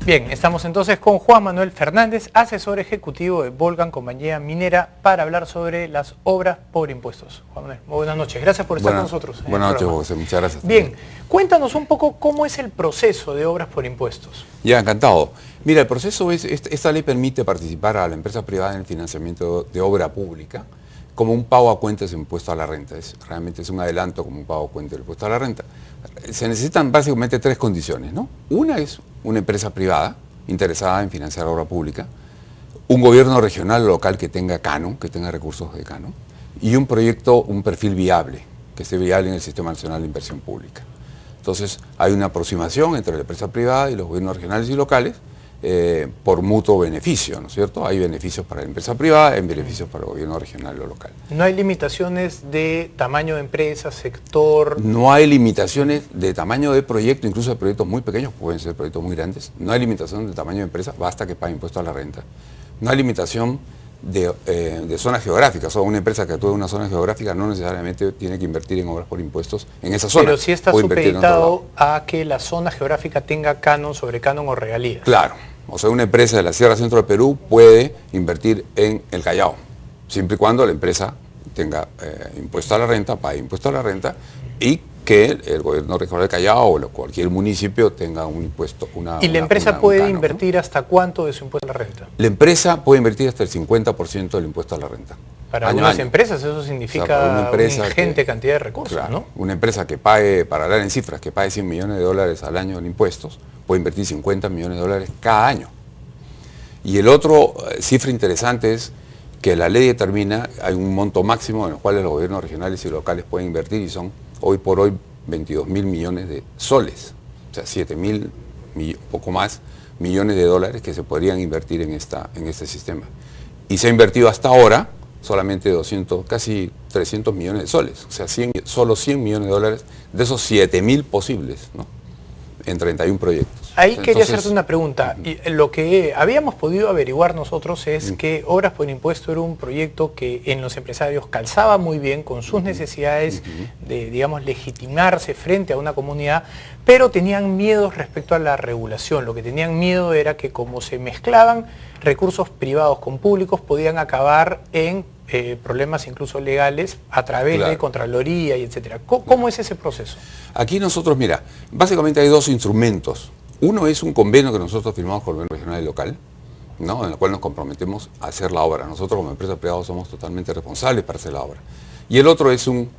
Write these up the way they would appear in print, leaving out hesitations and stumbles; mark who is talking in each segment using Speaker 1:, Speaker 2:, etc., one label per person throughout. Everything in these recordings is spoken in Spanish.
Speaker 1: Bien, estamos entonces con Juan Manuel Fernández, asesor ejecutivo de Volcan, compañía minera, para hablar sobre las obras por impuestos. Juan Manuel, muy buenas noches. Gracias por estar con nosotros.
Speaker 2: Buenas noches, José. Muchas gracias.
Speaker 1: Bien, cuéntanos un poco cómo es el proceso de obras por impuestos.
Speaker 2: Ya, encantado. Mira, el proceso es, esta ley permite participar a la empresa privada en el financiamiento de obra pública como un pago a cuentas de impuesto a la renta. Realmente es un adelanto como un pago a cuentas del impuesto a la renta. Se necesitan básicamente tres condiciones, ¿no? Una es una empresa privada interesada en financiar obra pública, un gobierno regional o local que tenga canon, que tenga recursos de canon, y un proyecto, un perfil viable, que esté viable en el Sistema Nacional de Inversión Pública. Entonces, hay una aproximación entre la empresa privada y los gobiernos regionales y locales por mutuo beneficio, ¿no es cierto? Hay beneficios para la empresa privada, hay beneficios para el gobierno regional o local.
Speaker 1: ¿No hay limitaciones de tamaño de empresa, sector?
Speaker 2: No hay limitaciones de tamaño de proyecto, incluso de proyectos muy pequeños, pueden ser proyectos muy grandes. No hay limitación de tamaño de empresa, basta que pague impuesto a la renta. No hay limitación de zonas geográficas. O una empresa que actúe en una zona geográfica no necesariamente tiene que invertir en obras por impuestos en esa zona.
Speaker 1: Pero sí está supeditado a que la zona geográfica tenga canon sobre canon o regalías.
Speaker 2: Claro. O sea, una empresa de la Sierra Centro de Perú puede invertir en el Callao, siempre y cuando la empresa tenga impuesto a la renta, pague impuesto a la renta, y que el gobierno regional del Callao o cualquier municipio tenga un impuesto.
Speaker 1: ¿Y la empresa puede invertir hasta cuánto de su impuesto a la renta?
Speaker 2: La empresa puede invertir hasta el 50% del impuesto a la renta.
Speaker 1: Para algunas empresas eso significa una ingente cantidad de recursos, claro, ¿no?
Speaker 2: Una empresa que pague, para hablar en cifras, que pague $100 millones al año en impuestos, puede invertir $50 millones cada año. Y el otro cifra interesante es que la ley determina, hay un monto máximo en el cual los gobiernos regionales y locales pueden invertir, y son hoy por hoy 22.000 millones de soles, o sea 7.000, poco más, millones de dólares que se podrían invertir en este sistema. Y se ha invertido hasta ahora solamente casi 300 millones de soles, o sea, solo 100 millones de dólares de esos 7.000 posibles, ¿no? En 31 proyectos.
Speaker 1: Ahí quería hacerte una pregunta. Y lo que habíamos podido averiguar nosotros es que Obras por Impuesto era un proyecto que en los empresarios calzaba muy bien con sus necesidades de, digamos, legitimarse frente a una comunidad, pero tenían miedos respecto a la regulación. Lo que tenían miedo era que como se mezclaban recursos privados con públicos, podían acabar en problemas incluso legales a través de Contraloría y etcétera. ¿Cómo es ese proceso?
Speaker 2: Aquí nosotros, mira, básicamente hay dos instrumentos. Uno es un convenio que nosotros firmamos con el gobierno regional y local, ¿no? En el cual nos comprometemos a hacer la obra. Nosotros como empresa privada somos totalmente responsables para hacer la obra. Y el otro es un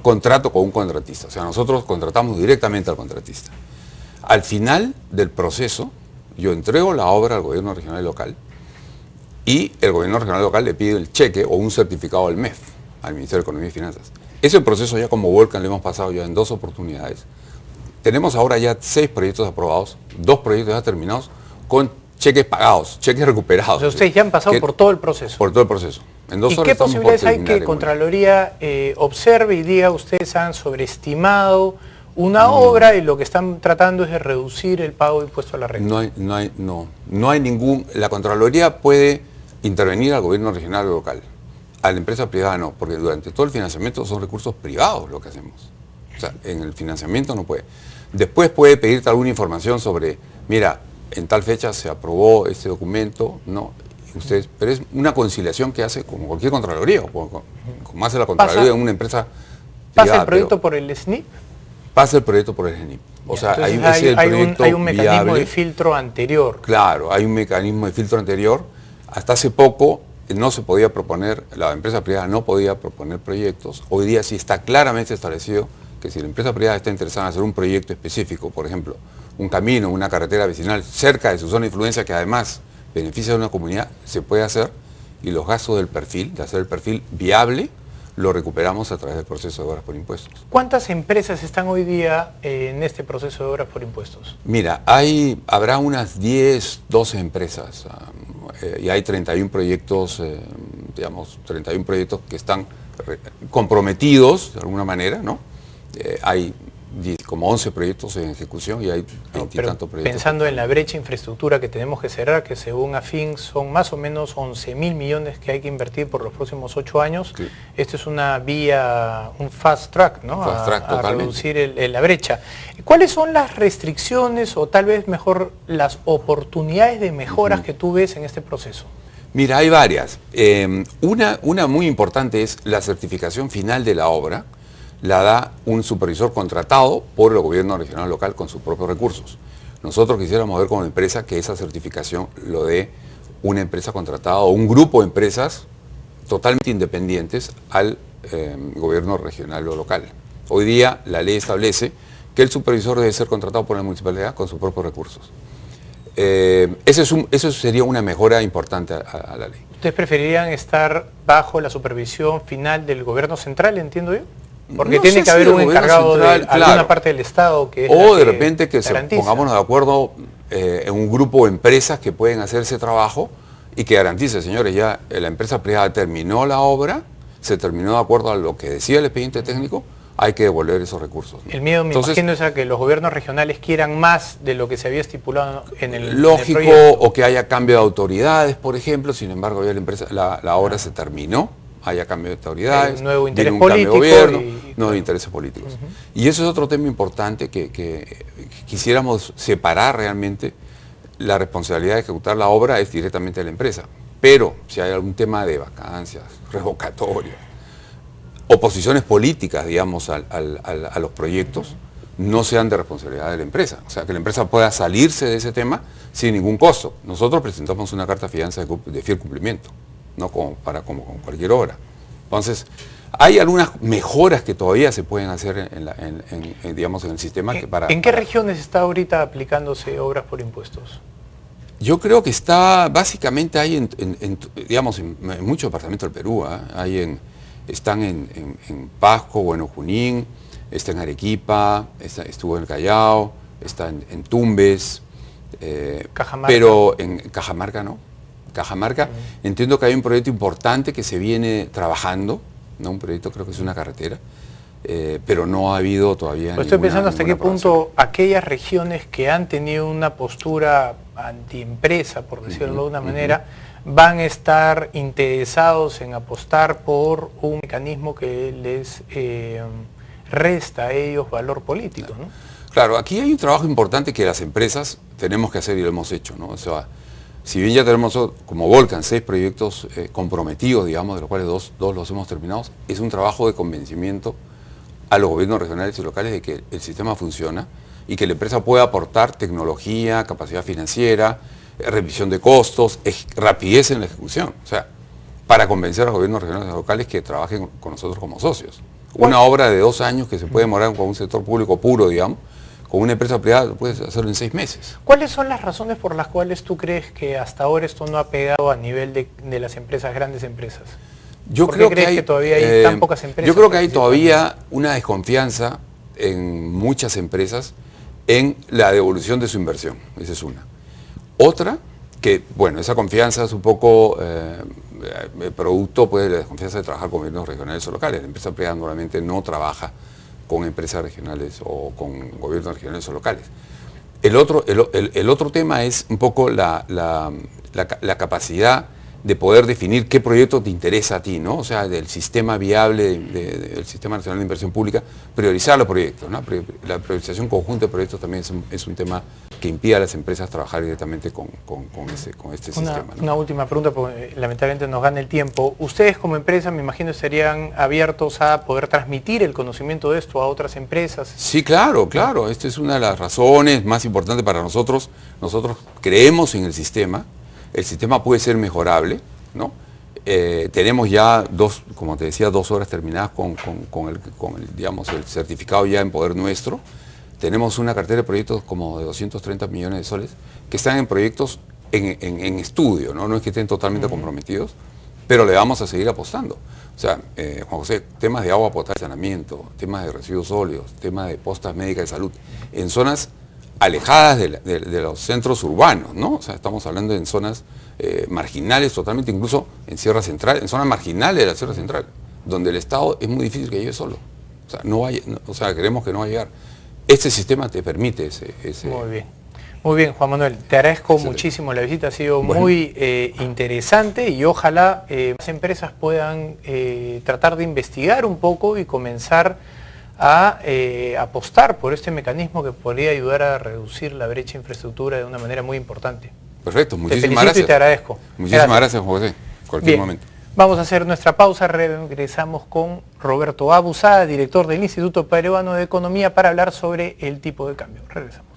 Speaker 2: contrato con un contratista. O sea, nosotros contratamos directamente al contratista. Al final del proceso, yo entrego la obra al gobierno regional y local, y el gobierno regional y local le pide el cheque o un certificado del MEF, al Ministerio de Economía y Finanzas. Ese proceso ya como Volcan lo hemos pasado ya en 2 oportunidades. Tenemos ahora ya 6 proyectos aprobados, 2 proyectos ya terminados, con cheques pagados, cheques recuperados.
Speaker 1: O sea, ustedes ya han pasado por todo el proceso.
Speaker 2: Por todo el proceso. En 2
Speaker 1: ¿Y qué posibilidades hay que Contraloría observe y diga ustedes han sobreestimado una obra y lo que están tratando es de reducir el pago de impuesto a la renta?
Speaker 2: No hay ningún... La Contraloría puede intervenir al gobierno regional o local. A la empresa privada no, porque durante todo el financiamiento son recursos privados lo que hacemos. O sea, en el financiamiento no puede. Después puede pedirte alguna información sobre, mira, en tal fecha se aprobó este documento, no, ustedes, pero es una conciliación que hace como cualquier Contraloría, como hace la Contraloría en una empresa privada.
Speaker 1: ¿Pasa el proyecto por el SNIP?
Speaker 2: Pasa el proyecto por el SNIP. O sea,
Speaker 1: hay un mecanismo de filtro anterior.
Speaker 2: Claro, hay un mecanismo de filtro anterior. Hasta hace poco no se podía proponer, la empresa privada no podía proponer proyectos. Hoy día sí está claramente establecido que si la empresa privada está interesada en hacer un proyecto específico, por ejemplo, un camino, una carretera vecinal cerca de su zona de influencia que además beneficia a una comunidad, se puede hacer, y los gastos del perfil, de hacer el perfil viable, lo recuperamos a través del proceso de obras por impuestos.
Speaker 1: ¿Cuántas empresas están hoy día en este proceso de obras por impuestos?
Speaker 2: Mira, habrá unas 10, 12 empresas y hay 31 proyectos, digamos, 31 proyectos que están comprometidos de alguna manera, ¿no? Hay como 11 proyectos en ejecución y hay 20 y tantos proyectos.
Speaker 1: Pensando en la brecha infraestructura que tenemos que cerrar, que según AFIN son más o menos 11.000 millones que hay que invertir por los próximos 8 años, sí. Esto es una vía, un fast track, ¿no? A reducir la brecha. ¿Cuáles son las restricciones o tal vez mejor las oportunidades de mejoras que tú ves en este proceso?
Speaker 2: Mira, hay varias. Una muy importante es la certificación final de la obra. La da un supervisor contratado por el gobierno regional local con sus propios recursos. Nosotros quisiéramos ver como empresa que esa certificación lo dé una empresa contratada o un grupo de empresas totalmente independientes al gobierno regional o local. Hoy día la ley establece que el supervisor debe ser contratado por la municipalidad con sus propios recursos. Eso sería una mejora importante a la ley.
Speaker 1: ¿Ustedes preferirían estar bajo la supervisión final del gobierno central, entiendo yo? Porque no tiene que haber un encargado central, de alguna parte del Estado que es
Speaker 2: o de repente que pongámonos de acuerdo en un grupo de empresas que pueden hacer ese trabajo y que garantice, señores, ya la empresa privada terminó la obra, se terminó de acuerdo a lo que decía el expediente técnico, hay que devolver esos recursos, ¿no?
Speaker 1: El miedo, me imagino, es a que los gobiernos regionales quieran más de lo que se había estipulado en el
Speaker 2: lógico,
Speaker 1: en el proyecto.
Speaker 2: O que haya cambio de autoridades, por ejemplo, sin embargo ya la obra se terminó, haya cambio de autoridades,
Speaker 1: nuevo interés
Speaker 2: un
Speaker 1: político
Speaker 2: cambio de gobierno, nuevos intereses políticos. Y eso es otro tema importante que quisiéramos separar realmente. La responsabilidad de ejecutar la obra es directamente de la empresa, pero si hay algún tema de vacancias, revocatorias, oposiciones políticas, digamos, a los proyectos, no sean de responsabilidad de la empresa. O sea, que la empresa pueda salirse de ese tema sin ningún costo. Nosotros presentamos una carta de fianza de fiel cumplimiento, no como con cualquier obra. Entonces, hay algunas mejoras que todavía se pueden hacer digamos, en el sistema.
Speaker 1: ¿En qué regiones está ahorita aplicándose obras por impuestos?
Speaker 2: Yo creo que está, básicamente hay digamos, en muchos departamentos del Perú, ¿eh? Están en Pasco, bueno, Junín, está en Arequipa, estuvo en el Callao, está en Tumbes,
Speaker 1: Cajamarca.
Speaker 2: Pero en Cajamarca no. Cajamarca, entiendo que hay un proyecto importante que se viene trabajando, ¿no? Un proyecto, creo que es una carretera, pero no ha habido todavía
Speaker 1: pues estoy pensando hasta qué punto aquellas regiones que han tenido una postura antiempresa, por decirlo de alguna manera, van a estar interesados en apostar por un mecanismo que les resta a ellos valor político, ¿no?
Speaker 2: Claro, aquí hay un trabajo importante que las empresas tenemos que hacer y lo hemos hecho, ¿no? O sea, si bien ya tenemos como Volcan 6 proyectos comprometidos, digamos, de los cuales dos los hemos terminado, es un trabajo de convencimiento a los gobiernos regionales y locales de que el sistema funciona y que la empresa pueda aportar tecnología, capacidad financiera, revisión de costos, rapidez en la ejecución. O sea, para convencer a los gobiernos regionales y locales que trabajen con nosotros como socios. Una obra de 2 años que se puede demorar con un sector público puro, digamos, con una empresa privada lo puedes hacerlo en 6 meses.
Speaker 1: ¿Cuáles son las razones por las cuales tú crees que hasta ahora esto no ha pegado a nivel de las empresas, grandes empresas?
Speaker 2: Yo creo
Speaker 1: que todavía hay tan pocas empresas?
Speaker 2: Yo creo que hay todavía una desconfianza en muchas empresas en la devolución de su inversión. Esa es una. Otra, que bueno, esa confianza es un poco producto pues, de la desconfianza de trabajar con gobiernos regionales o locales. La empresa privada normalmente no trabaja con empresas regionales o con gobiernos regionales o locales. El otro tema es un poco la capacidad de poder definir qué proyecto te interesa a ti, ¿no? O sea, del sistema viable, del Sistema Nacional de Inversión Pública, priorizar los proyectos, ¿no? La priorización conjunta de proyectos también es un tema que impide a las empresas trabajar directamente con este sistema, ¿no?
Speaker 1: Una última pregunta, porque lamentablemente nos gana el tiempo. Ustedes como empresa, me imagino, estarían abiertos a poder transmitir el conocimiento de esto a otras empresas.
Speaker 2: Sí, claro, claro. Esta es una de las razones más importantes para nosotros. Nosotros creemos en el sistema puede ser mejorable, ¿no? Tenemos ya como te decía, 2 horas terminadas con digamos, el certificado ya en poder nuestro. Tenemos una cartera de proyectos como de 230 millones de soles que están en proyectos en estudio, ¿no? No es que estén totalmente comprometidos, pero le vamos a seguir apostando. O sea, Juan José, temas de agua potable, saneamiento, temas de residuos sólidos, temas de postas médicas de salud, en zonas alejadas de los centros urbanos, ¿no? O sea, estamos hablando en zonas marginales totalmente, incluso en Sierra Central, en zonas marginales de la Sierra Central, donde el Estado es muy difícil que llegue solo. O sea, creemos que no va a llegar. este sistema te permite ese...
Speaker 1: Muy bien. Muy bien, Juan Manuel, te agradezco muchísimo, la visita ha sido muy interesante y ojalá las empresas puedan tratar de investigar un poco y comenzar a apostar por este mecanismo que podría ayudar a reducir la brecha de infraestructura de una manera muy importante.
Speaker 2: Perfecto, muchísimas
Speaker 1: te felicito
Speaker 2: gracias.
Speaker 1: Y te agradezco.
Speaker 2: Muchísimas gracias, José. Cualquier
Speaker 1: Bien,
Speaker 2: momento.
Speaker 1: vamos a hacer nuestra pausa, regresamos con Roberto Abusada, director del Instituto Peruano de Economía, para hablar sobre el tipo de cambio. Regresamos.